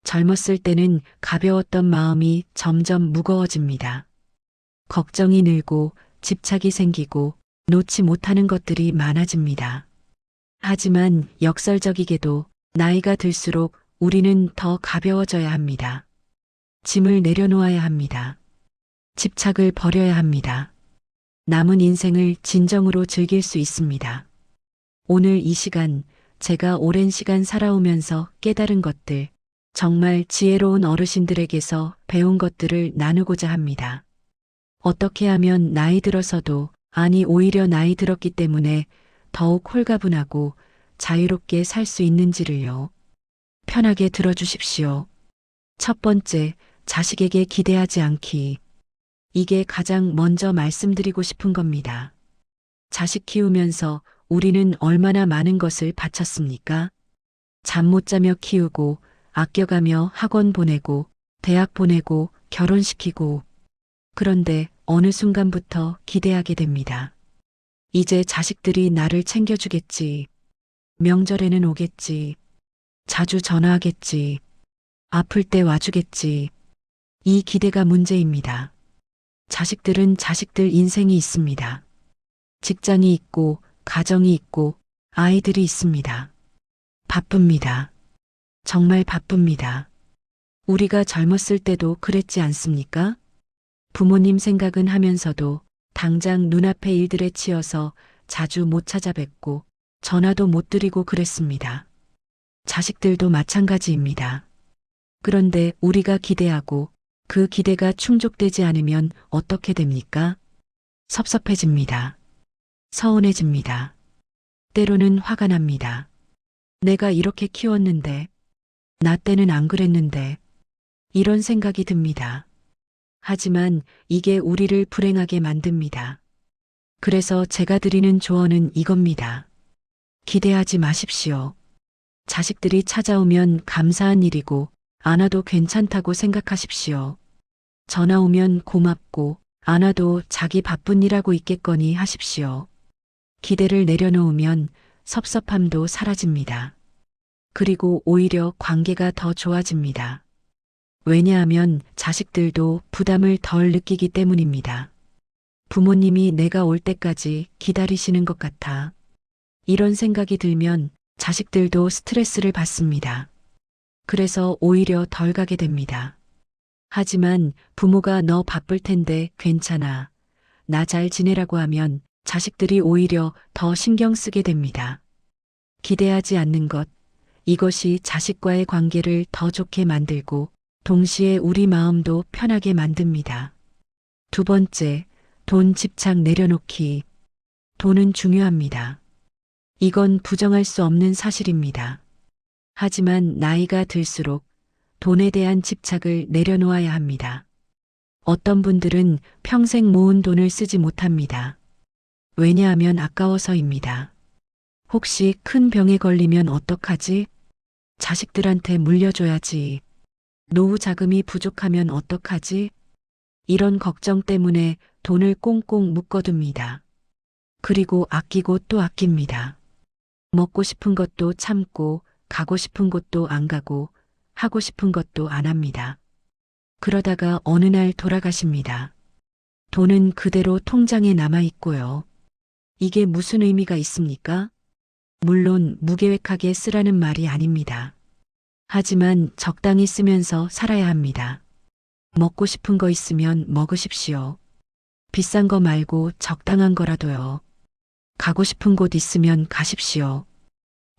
젊었을 때는 가벼웠던 마음이 점점 무거워집니다. 걱정이 늘고 집착이 생기고 놓지 못하는 것들이 많아집니다. 하지만 역설적이게도 나이가 들수록 우리는 더 가벼워져야 합니다. 짐을 내려놓아야 합니다. 집착을 버려야 합니다. 남은 인생을 진정으로 즐길 수 있습니다. 오늘 이 시간, 제가 오랜 시간 살아오면서 깨달은 것들, 정말 지혜로운 어르신들에게서 배운 것들을 나누고자 합니다. 어떻게 하면 나이 들어서도, 아니 오히려 나이 들었기 때문에 더욱 홀가분하고 자유롭게 살 수 있는지를요. 편하게 들어주십시오. 첫 번째, 자식에게 기대하지 않기. 이게 가장 먼저 말씀드리고 싶은 겁니다. 자식 키우면서 우리는 얼마나 많은 것을 바쳤습니까? 잠 못 자며 키우고, 아껴가며 학원 보내고, 대학 보내고, 결혼시키고. 그런데 어느 순간부터 기대하게 됩니다. 이제 자식들이 나를 챙겨주겠지. 명절에는 오겠지. 자주 전화하겠지. 아플 때 와주겠지. 이 기대가 문제입니다. 자식들은 자식들 인생이 있습니다. 직장이 있고, 가정이 있고, 아이들이 있습니다. 바쁩니다. 정말 바쁩니다. 우리가 젊었을 때도 그랬지 않습니까? 부모님 생각은 하면서도 당장 눈앞의 일들에 치여서 자주 못 찾아뵙고 전화도 못 드리고 그랬습니다. 자식들도 마찬가지입니다. 그런데 우리가 기대하고 그 기대가 충족되지 않으면 어떻게 됩니까? 섭섭해집니다. 서운해집니다. 때로는 화가 납니다. 내가 이렇게 키웠는데, 나 때는 안 그랬는데, 이런 생각이 듭니다. 하지만 이게 우리를 불행하게 만듭니다. 그래서 제가 드리는 조언은 이겁니다. 기대하지 마십시오. 자식들이 찾아오면 감사한 일이고 안 와도 괜찮다고 생각하십시오. 전화 오면 고맙고 안 와도 자기 바쁜 일하고 있겠거니 하십시오. 기대를 내려놓으면 섭섭함도 사라집니다. 그리고 오히려 관계가 더 좋아집니다. 왜냐하면 자식들도 부담을 덜 느끼기 때문입니다. 부모님이 내가 올 때까지 기다리시는 것 같아. 이런 생각이 들면 자식들도 스트레스를 받습니다. 그래서 오히려 덜 가게 됩니다. 하지만 부모가 너 바쁠 텐데 괜찮아. 나 잘 지내라고 하면 자식들이 오히려 더 신경 쓰게 됩니다. 기대하지 않는 것, 이것이 자식과의 관계를 더 좋게 만들고 동시에 우리 마음도 편하게 만듭니다. 두 번째, 돈 집착 내려놓기. 돈은 중요합니다. 이건 부정할 수 없는 사실입니다. 하지만 나이가 들수록 돈에 대한 집착을 내려놓아야 합니다. 어떤 분들은 평생 모은 돈을 쓰지 못합니다. 왜냐하면 아까워서입니다. 혹시 큰 병에 걸리면 어떡하지? 자식들한테 물려줘야지. 노후 자금이 부족하면 어떡하지? 이런 걱정 때문에 돈을 꽁꽁 묶어둡니다. 그리고 아끼고 또 아낍니다. 먹고 싶은 것도 참고, 가고 싶은 곳도 안 가고, 하고 싶은 것도 안 합니다. 그러다가 어느 날 돌아가십니다. 돈은 그대로 통장에 남아 있고요. 이게 무슨 의미가 있습니까? 물론 무계획하게 쓰라는 말이 아닙니다. 하지만 적당히 쓰면서 살아야 합니다. 먹고 싶은 거 있으면 먹으십시오. 비싼 거 말고 적당한 거라도요. 가고 싶은 곳 있으면 가십시오.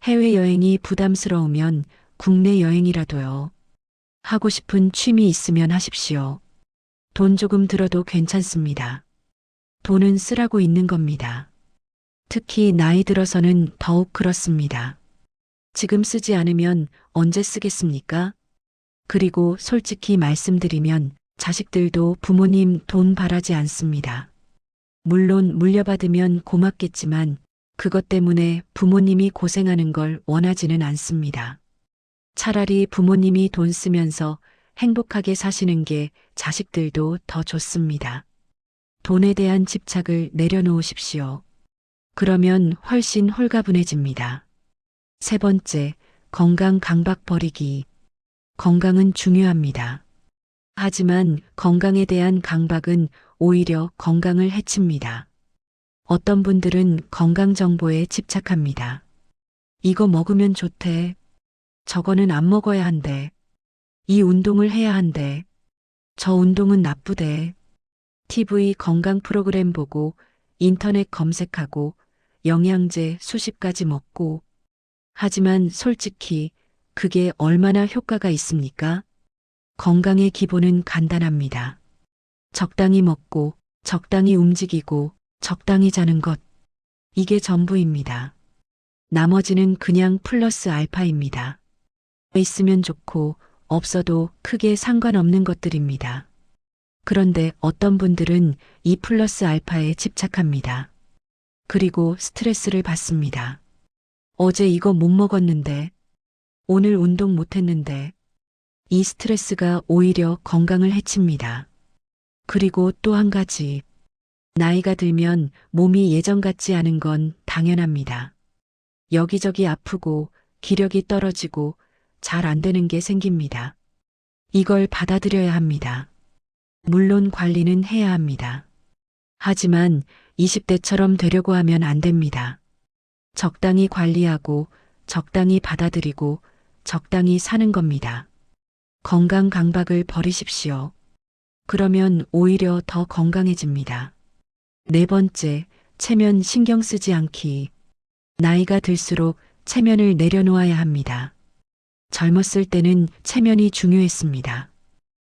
해외여행이 부담스러우면 국내 여행이라도요. 하고 싶은 취미 있으면 하십시오. 돈 조금 들어도 괜찮습니다. 돈은 쓰라고 있는 겁니다. 특히 나이 들어서는 더욱 그렇습니다. 지금 쓰지 않으면 언제 쓰겠습니까? 그리고 솔직히 말씀드리면 자식들도 부모님 돈 바라지 않습니다. 물론 물려받으면 고맙겠지만 그것 때문에 부모님이 고생하는 걸 원하지는 않습니다. 차라리 부모님이 돈 쓰면서 행복하게 사시는 게 자식들도 더 좋습니다. 돈에 대한 집착을 내려놓으십시오. 그러면 훨씬 홀가분해집니다. 세 번째, 건강 강박 버리기. 건강은 중요합니다. 하지만 건강에 대한 강박은 오히려 건강을 해칩니다. 어떤 분들은 건강 정보에 집착합니다. 이거 먹으면 좋대. 저거는 안 먹어야 한대. 이 운동을 해야 한대. 저 운동은 나쁘대. TV 건강 프로그램 보고 인터넷 검색하고 영양제 수십 가지 먹고. 하지만 솔직히 그게 얼마나 효과가 있습니까? 건강의 기본은 간단합니다. 적당히 먹고, 적당히 움직이고, 적당히 자는 것. 이게 전부입니다. 나머지는 그냥 플러스 알파입니다. 있으면 좋고, 없어도 크게 상관없는 것들입니다. 그런데 어떤 분들은 이 플러스 알파에 집착합니다. 그리고 스트레스를 받습니다. 어제 이거 못 먹었는데, 오늘 운동 못 했는데, 이 스트레스가 오히려 건강을 해칩니다. 그리고 또 한 가지. 나이가 들면 몸이 예전 같지 않은 건 당연합니다. 여기저기 아프고 기력이 떨어지고 잘 안 되는 게 생깁니다. 이걸 받아들여야 합니다. 물론 관리는 해야 합니다. 하지만 20대처럼 되려고 하면 안 됩니다. 적당히 관리하고 적당히 받아들이고 적당히 사는 겁니다. 건강 강박을 버리십시오. 그러면 오히려 더 건강해집니다. 네 번째, 체면 신경 쓰지 않기. 나이가 들수록 체면을 내려놓아야 합니다. 젊었을 때는 체면이 중요했습니다.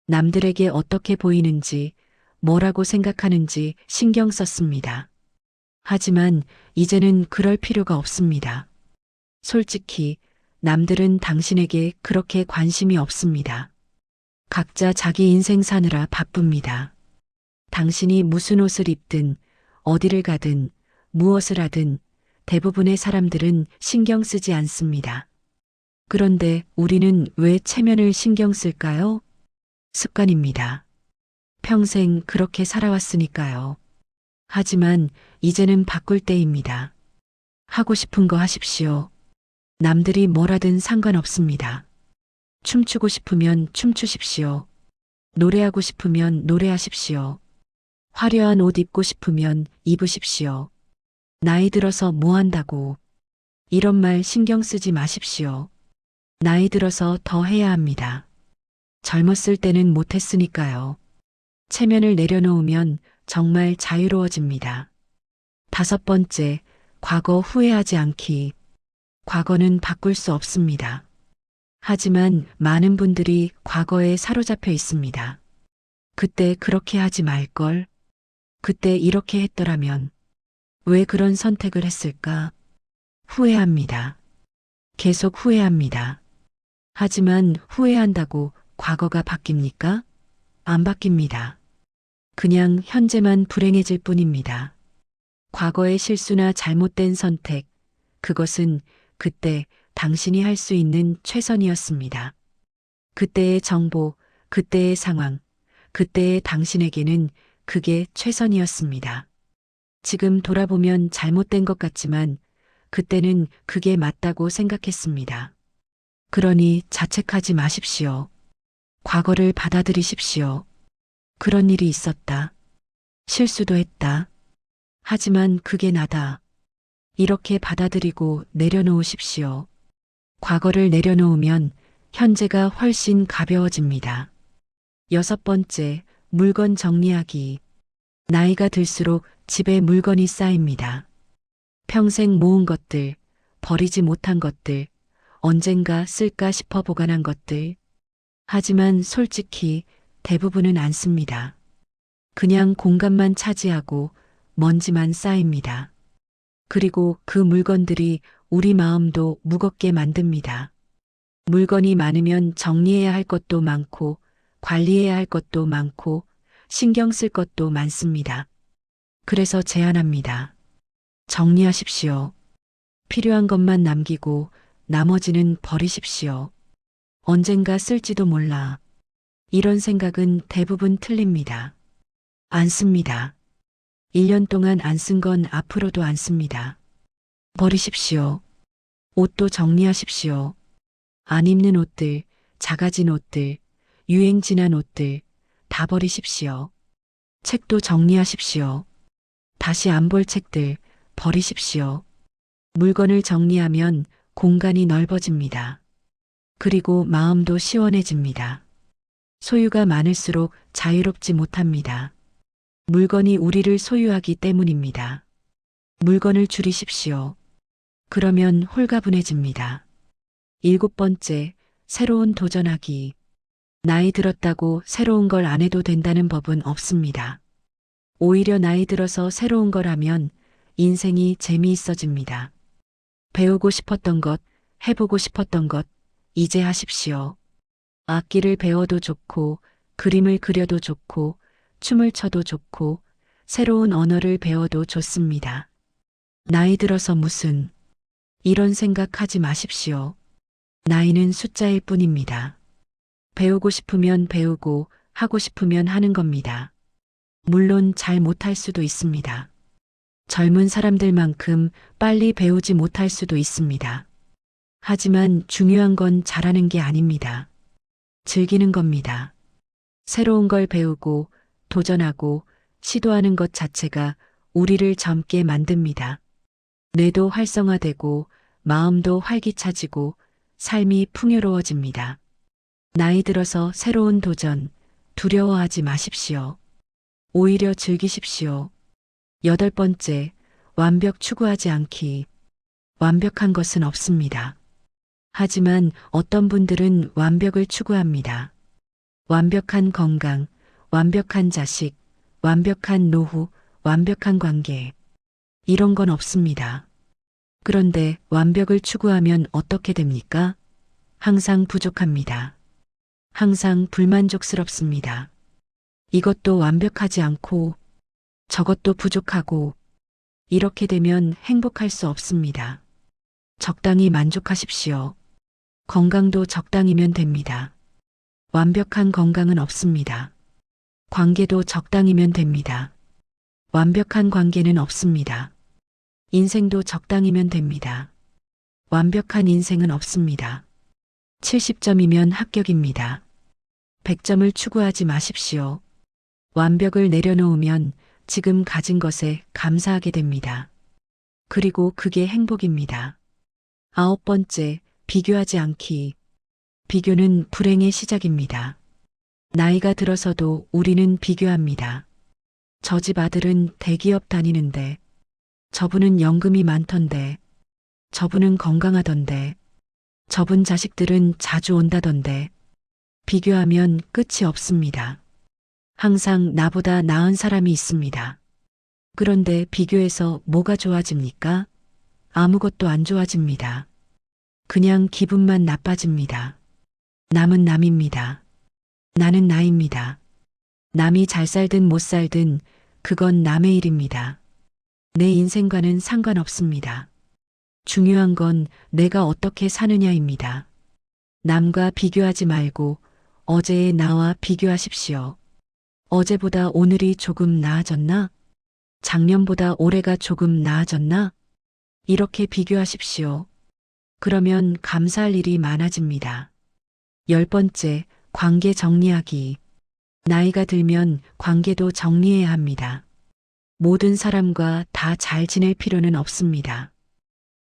남들에게 어떻게 보이는지, 뭐라고 생각하는지 신경 썼습니다. 하지만 이제는 그럴 필요가 없습니다. 솔직히 남들은 당신에게 그렇게 관심이 없습니다. 각자 자기 인생 사느라 바쁩니다. 당신이 무슨 옷을 입든, 어디를 가든, 무엇을 하든 대부분의 사람들은 신경 쓰지 않습니다. 그런데 우리는 왜 체면을 신경 쓸까요? 습관입니다. 평생 그렇게 살아왔으니까요. 하지만 이제는 바꿀 때입니다. 하고 싶은 거 하십시오. 남들이 뭐라든 상관없습니다. 춤추고 싶으면 춤추십시오. 노래하고 싶으면 노래하십시오. 화려한 옷 입고 싶으면 입으십시오. 나이 들어서 뭐 한다고. 이런 말 신경 쓰지 마십시오. 나이 들어서 더 해야 합니다. 젊었을 때는 못했으니까요. 체면을 내려놓으면 정말 자유로워집니다. 다섯 번째, 과거 후회하지 않기. 과거는 바꿀 수 없습니다. 하지만 많은 분들이 과거에 사로잡혀 있습니다. 그때 그렇게 하지 말걸. 그때 이렇게 했더라면. 왜 그런 선택을 했을까? 후회합니다. 계속 후회합니다. 하지만 후회한다고 과거가 바뀝니까? 안 바뀝니다. 그냥 현재만 불행해질 뿐입니다. 과거의 실수나 잘못된 선택, 그것은 그때 당신이 할 수 있는 최선이었습니다. 그때의 정보, 그때의 상황, 그때의 당신에게는 그게 최선이었습니다. 지금 돌아보면 잘못된 것 같지만 그때는 그게 맞다고 생각했습니다. 그러니 자책하지 마십시오. 과거를 받아들이십시오. 그런 일이 있었다. 실수도 했다. 하지만 그게 나다. 이렇게 받아들이고 내려놓으십시오. 과거를 내려놓으면 현재가 훨씬 가벼워집니다. 여섯 번째, 물건 정리하기. 나이가 들수록 집에 물건이 쌓입니다. 평생 모은 것들, 버리지 못한 것들, 언젠가 쓸까 싶어 보관한 것들. 하지만 솔직히 대부분은 안 씁니다. 그냥 공간만 차지하고 먼지만 쌓입니다. 그리고 그 물건들이 우리 마음도 무겁게 만듭니다. 물건이 많으면 정리해야 할 것도 많고 관리해야 할 것도 많고 신경 쓸 것도 많습니다. 그래서 제안합니다. 정리하십시오. 필요한 것만 남기고 나머지는 버리십시오. 언젠가 쓸지도 몰라. 이런 생각은 대부분 틀립니다. 안 씁니다. 1년 동안 안 쓴 건 앞으로도 안 씁니다. 버리십시오. 옷도 정리하십시오. 안 입는 옷들, 작아진 옷들, 유행 지난 옷들 다 버리십시오. 책도 정리하십시오. 다시 안 볼 책들 버리십시오. 물건을 정리하면 공간이 넓어집니다. 그리고 마음도 시원해집니다. 소유가 많을수록 자유롭지 못합니다. 물건이 우리를 소유하기 때문입니다. 물건을 줄이십시오. 그러면 홀가분해집니다. 7번째, 새로운 도전하기. 나이 들었다고 새로운 걸 안 해도 된다는 법은 없습니다. 오히려 나이 들어서 새로운 걸 하면 인생이 재미있어집니다. 배우고 싶었던 것, 해보고 싶었던 것, 이제 하십시오. 악기를 배워도 좋고, 그림을 그려도 좋고, 춤을 춰도 좋고, 새로운 언어를 배워도 좋습니다. 나이 들어서 무슨, 이런 생각하지 마십시오. 나이는 숫자일 뿐입니다. 배우고 싶으면 배우고, 하고 싶으면 하는 겁니다. 물론 잘 못할 수도 있습니다. 젊은 사람들만큼 빨리 배우지 못할 수도 있습니다. 하지만 중요한 건 잘하는 게 아닙니다. 즐기는 겁니다. 새로운 걸 배우고 도전하고 시도하는 것 자체가 우리를 젊게 만듭니다. 뇌도 활성화되고 마음도 활기차지고 삶이 풍요로워집니다. 나이 들어서 새로운 도전, 두려워하지 마십시오. 오히려 즐기십시오. 8번째, 완벽 추구하지 않기. 완벽한 것은 없습니다. 하지만 어떤 분들은 완벽을 추구합니다. 완벽한 건강, 완벽한 자식, 완벽한 노후, 완벽한 관계. 이런 건 없습니다. 그런데 완벽을 추구하면 어떻게 됩니까? 항상 부족합니다. 항상 불만족스럽습니다. 이것도 완벽하지 않고 저것도 부족하고 이렇게 되면 행복할 수 없습니다. 적당히 만족하십시오. 건강도 적당이면 됩니다. 완벽한 건강은 없습니다. 관계도 적당이면 됩니다. 완벽한 관계는 없습니다. 인생도 적당이면 됩니다. 완벽한 인생은 없습니다. 70점이면 합격입니다. 100점을 추구하지 마십시오. 완벽을 내려놓으면 지금 가진 것에 감사하게 됩니다. 그리고 그게 행복입니다. 9번째, 비교하지 않기. 비교는 불행의 시작입니다. 나이가 들어서도 우리는 비교합니다. 저 집 아들은 대기업 다니는데, 저분은 연금이 많던데, 저분은 건강하던데, 저분 자식들은 자주 온다던데, 비교하면 끝이 없습니다. 항상 나보다 나은 사람이 있습니다. 그런데 비교해서 뭐가 좋아집니까? 아무것도 안 좋아집니다. 그냥 기분만 나빠집니다. 남은 남입니다. 나는 나입니다. 남이 잘 살든 못 살든 그건 남의 일입니다. 내 인생과는 상관없습니다. 중요한 건 내가 어떻게 사느냐입니다. 남과 비교하지 말고 어제의 나와 비교하십시오. 어제보다 오늘이 조금 나아졌나? 작년보다 올해가 조금 나아졌나? 이렇게 비교하십시오. 그러면 감사할 일이 많아집니다. 10번째, 관계 정리하기. 나이가 들면 관계도 정리해야 합니다. 모든 사람과 다 잘 지낼 필요는 없습니다.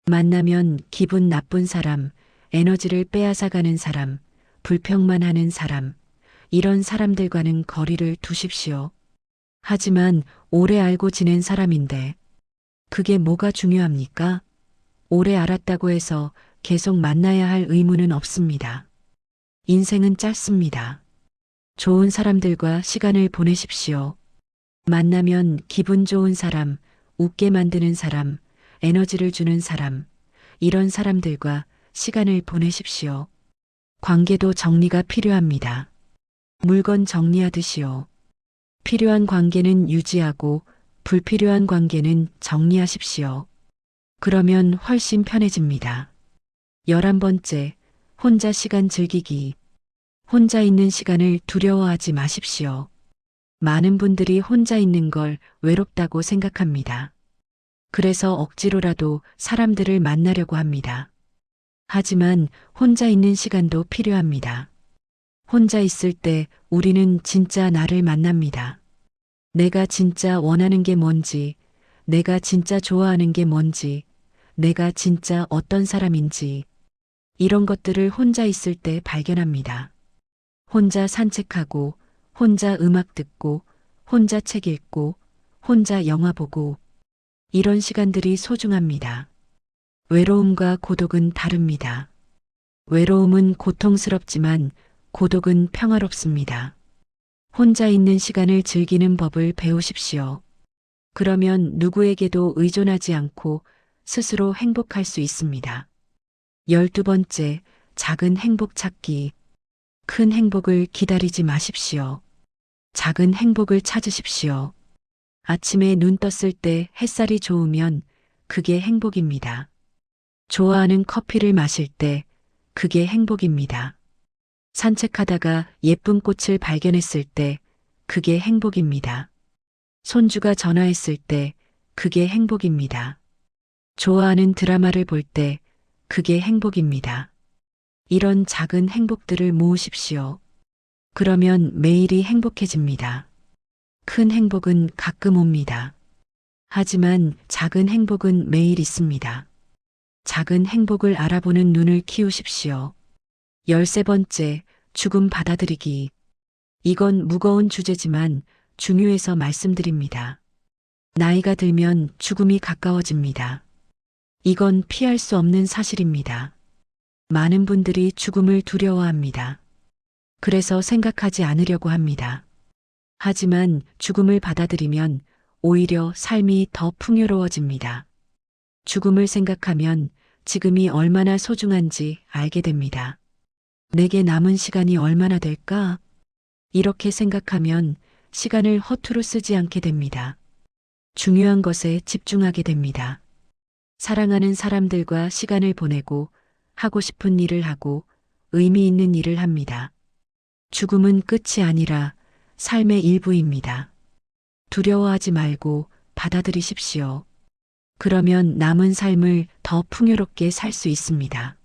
만나면 기분 나쁜 사람, 에너지를 빼앗아가는 사람, 불평만 하는 사람, 이런 사람들과는 거리를 두십시오. 하지만 오래 알고 지낸 사람인데 그게 뭐가 중요합니까? 오래 알았다고 해서 계속 만나야 할 의무는 없습니다. 인생은 짧습니다. 좋은 사람들과 시간을 보내십시오. 만나면 기분 좋은 사람, 웃게 만드는 사람, 에너지를 주는 사람, 이런 사람들과 시간을 보내십시오. 관계도 정리가 필요합니다. 물건 정리하듯이요. 필요한 관계는 유지하고 불필요한 관계는 정리하십시오. 그러면 훨씬 편해집니다. 11번째, 혼자 시간 즐기기. 혼자 있는 시간을 두려워하지 마십시오. 많은 분들이 혼자 있는 걸 외롭다고 생각합니다. 그래서 억지로라도 사람들을 만나려고 합니다. 하지만 혼자 있는 시간도 필요합니다. 혼자 있을 때 우리는 진짜 나를 만납니다. 내가 진짜 원하는 게 뭔지, 내가 진짜 좋아하는 게 뭔지, 내가 진짜 어떤 사람인지, 이런 것들을 혼자 있을 때 발견합니다. 혼자 산책하고, 혼자 음악 듣고, 혼자 책 읽고, 혼자 영화 보고, 이런 시간들이 소중합니다. 외로움과 고독은 다릅니다. 외로움은 고통스럽지만 고독은 평화롭습니다. 혼자 있는 시간을 즐기는 법을 배우십시오. 그러면 누구에게도 의존하지 않고 스스로 행복할 수 있습니다. 12번째, 작은 행복 찾기. 큰 행복을 기다리지 마십시오. 작은 행복을 찾으십시오. 아침에 눈 떴을 때 햇살이 좋으면 그게 행복입니다. 좋아하는 커피를 마실 때 그게 행복입니다. 산책하다가 예쁜 꽃을 발견했을 때 그게 행복입니다. 손주가 전화했을 때 그게 행복입니다. 좋아하는 드라마를 볼 때 그게 행복입니다. 이런 작은 행복들을 모으십시오. 그러면 매일이 행복해집니다. 큰 행복은 가끔 옵니다. 하지만 작은 행복은 매일 있습니다. 작은 행복을 알아보는 눈을 키우십시오. 13번째, 죽음 받아들이기. 이건 무거운 주제지만 중요해서 말씀드립니다. 나이가 들면 죽음이 가까워집니다. 이건 피할 수 없는 사실입니다. 많은 분들이 죽음을 두려워합니다. 그래서 생각하지 않으려고 합니다. 하지만 죽음을 받아들이면 오히려 삶이 더 풍요로워집니다. 죽음을 생각하면 지금이 얼마나 소중한지 알게 됩니다. 내게 남은 시간이 얼마나 될까? 이렇게 생각하면 시간을 허투루 쓰지 않게 됩니다. 중요한 것에 집중하게 됩니다. 사랑하는 사람들과 시간을 보내고 하고 싶은 일을 하고 의미 있는 일을 합니다. 죽음은 끝이 아니라 삶의 일부입니다. 두려워하지 말고 받아들이십시오. 그러면 남은 삶을 더 풍요롭게 살 수 있습니다.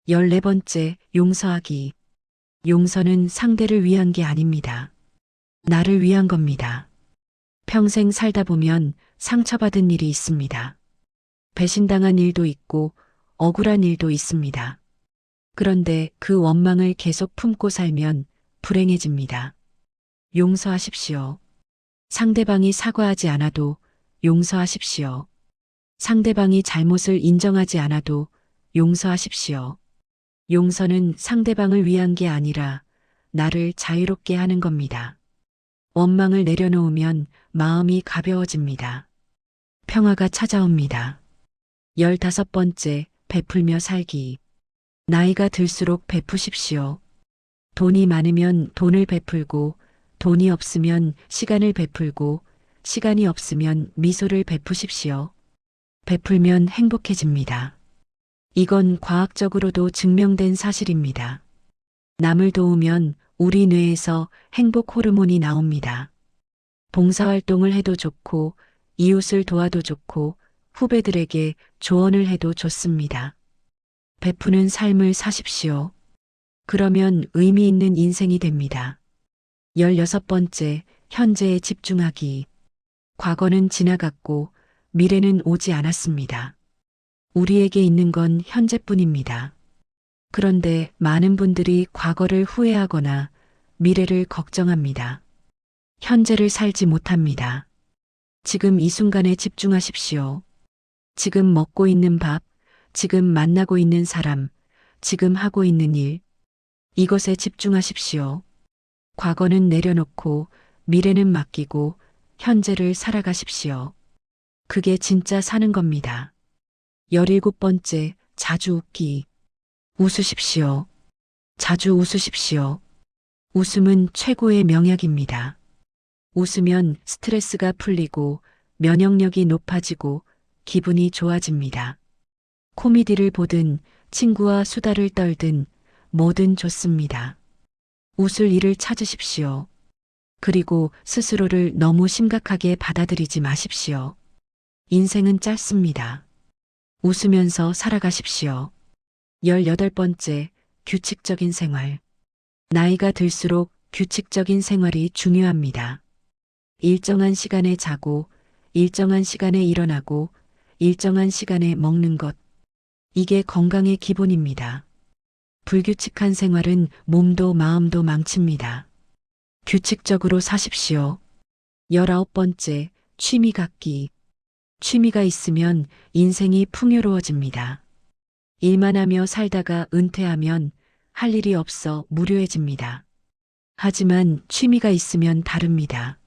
14번째, 용서하기. 용서는 상대를 위한 게 아닙니다. 나를 위한 겁니다. 평생 살다 보면 상처받은 일이 있습니다. 배신당한 일도 있고 억울한 일도 있습니다. 그런데 그 원망을 계속 품고 살면 불행해집니다. 용서하십시오. 상대방이 사과하지 않아도 용서하십시오. 상대방이 잘못을 인정하지 않아도 용서하십시오. 용서는 상대방을 위한 게 아니라 나를 자유롭게 하는 겁니다. 원망을 내려놓으면 마음이 가벼워집니다. 평화가 찾아옵니다. 15번째, 베풀며 살기. 나이가 들수록 베푸십시오. 돈이 많으면 돈을 베풀고, 돈이 없으면 시간을 베풀고, 시간이 없으면 미소를 베푸십시오. 베풀면 행복해집니다. 이건 과학적으로도 증명된 사실입니다. 남을 도우면 우리 뇌에서 행복 호르몬이 나옵니다. 봉사활동을 해도 좋고, 이웃을 도와도 좋고, 후배들에게 조언을 해도 좋습니다. 베푸는 삶을 사십시오. 그러면 의미 있는 인생이 됩니다. 16번째, 현재에 집중하기. 과거는 지나갔고 미래는 오지 않았습니다. 우리에게 있는 건 현재뿐입니다. 그런데 많은 분들이 과거를 후회하거나 미래를 걱정합니다. 현재를 살지 못합니다. 지금 이 순간에 집중하십시오. 지금 먹고 있는 밥, 지금 만나고 있는 사람, 지금 하고 있는 일, 이것에 집중하십시오. 과거는 내려놓고 미래는 맡기고 현재를 살아가십시오. 그게 진짜 사는 겁니다. 17번째, 자주 웃기. 웃으십시오. 자주 웃으십시오. 웃음은 최고의 명약입니다. 웃으면 스트레스가 풀리고 면역력이 높아지고 기분이 좋아집니다. 코미디를 보든 친구와 수다를 떨든 뭐든 좋습니다. 웃을 일을 찾으십시오. 그리고 스스로를 너무 심각하게 받아들이지 마십시오. 인생은 짧습니다. 웃으면서 살아가십시오. 18번째, 규칙적인 생활. 나이가 들수록 규칙적인 생활이 중요합니다. 일정한 시간에 자고, 일정한 시간에 일어나고, 일정한 시간에 먹는 것. 이게 건강의 기본입니다. 불규칙한 생활은 몸도 마음도 망칩니다. 규칙적으로 사십시오. 19번째, 취미 갖기. 취미가 있으면 인생이 풍요로워집니다. 일만 하며 살다가 은퇴하면 할 일이 없어 무료해집니다. 하지만 취미가 있으면 다릅니다.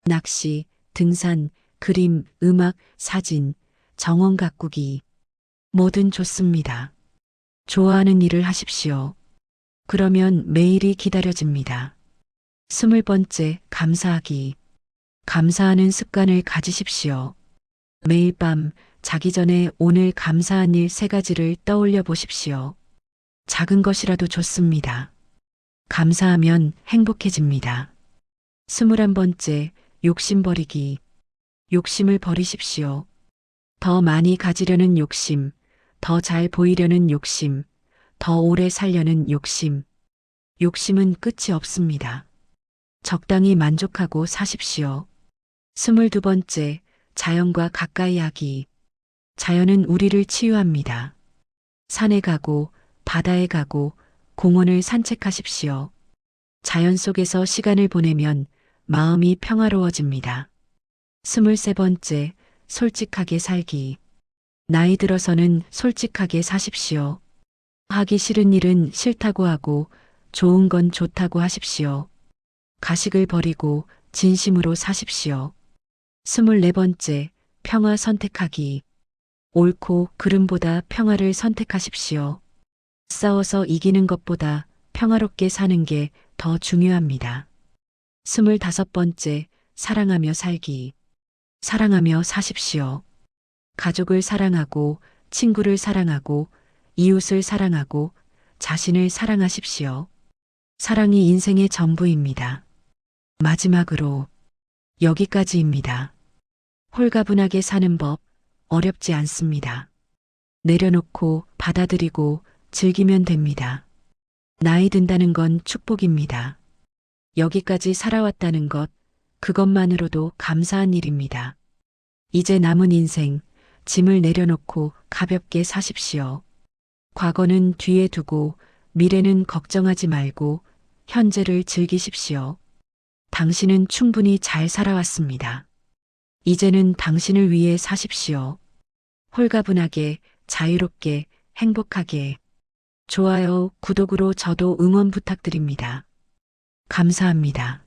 낚시, 등산, 그림, 음악, 사진, 정원 가꾸기. 뭐든 좋습니다. 좋아하는 일을 하십시오. 그러면 매일이 기다려집니다. 20번째, 감사하기. 감사하는 습관을 가지십시오. 매일 밤 자기 전에 오늘 감사한 일 3가지를 떠올려 보십시오. 작은 것이라도 좋습니다. 감사하면 행복해집니다. 21번째, 욕심 버리기. 욕심을 버리십시오. 더 많이 가지려는 욕심, 더 잘 보이려는 욕심, 더 오래 살려는 욕심. 욕심은 끝이 없습니다. 적당히 만족하고 사십시오. 22번째, 자연과 가까이 하기. 자연은 우리를 치유합니다. 산에 가고, 바다에 가고, 공원을 산책하십시오. 자연 속에서 시간을 보내면 마음이 평화로워집니다. 23번째, 솔직하게 살기. 나이 들어서는 솔직하게 사십시오. 하기 싫은 일은 싫다고 하고, 좋은 건 좋다고 하십시오. 가식을 버리고 진심으로 사십시오. 24번째, 평화 선택하기. 옳고 그름보다 평화를 선택하십시오. 싸워서 이기는 것보다 평화롭게 사는 게 더 중요합니다. 25번째, 사랑하며 살기. 사랑하며 사십시오. 가족을 사랑하고, 친구를 사랑하고, 이웃을 사랑하고, 자신을 사랑하십시오. 사랑이 인생의 전부입니다. 마지막으로, 여기까지입니다. 홀가분하게 사는 법, 어렵지 않습니다. 내려놓고 받아들이고 즐기면 됩니다. 나이 든다는 건 축복입니다. 여기까지 살아왔다는 것, 그것만으로도 감사한 일입니다. 이제 남은 인생, 짐을 내려놓고 가볍게 사십시오. 과거는 뒤에 두고 미래는 걱정하지 말고 현재를 즐기십시오. 당신은 충분히 잘 살아왔습니다. 이제는 당신을 위해 사십시오. 홀가분하게, 자유롭게, 행복하게. 좋아요, 구독으로 저도 응원 부탁드립니다. 감사합니다.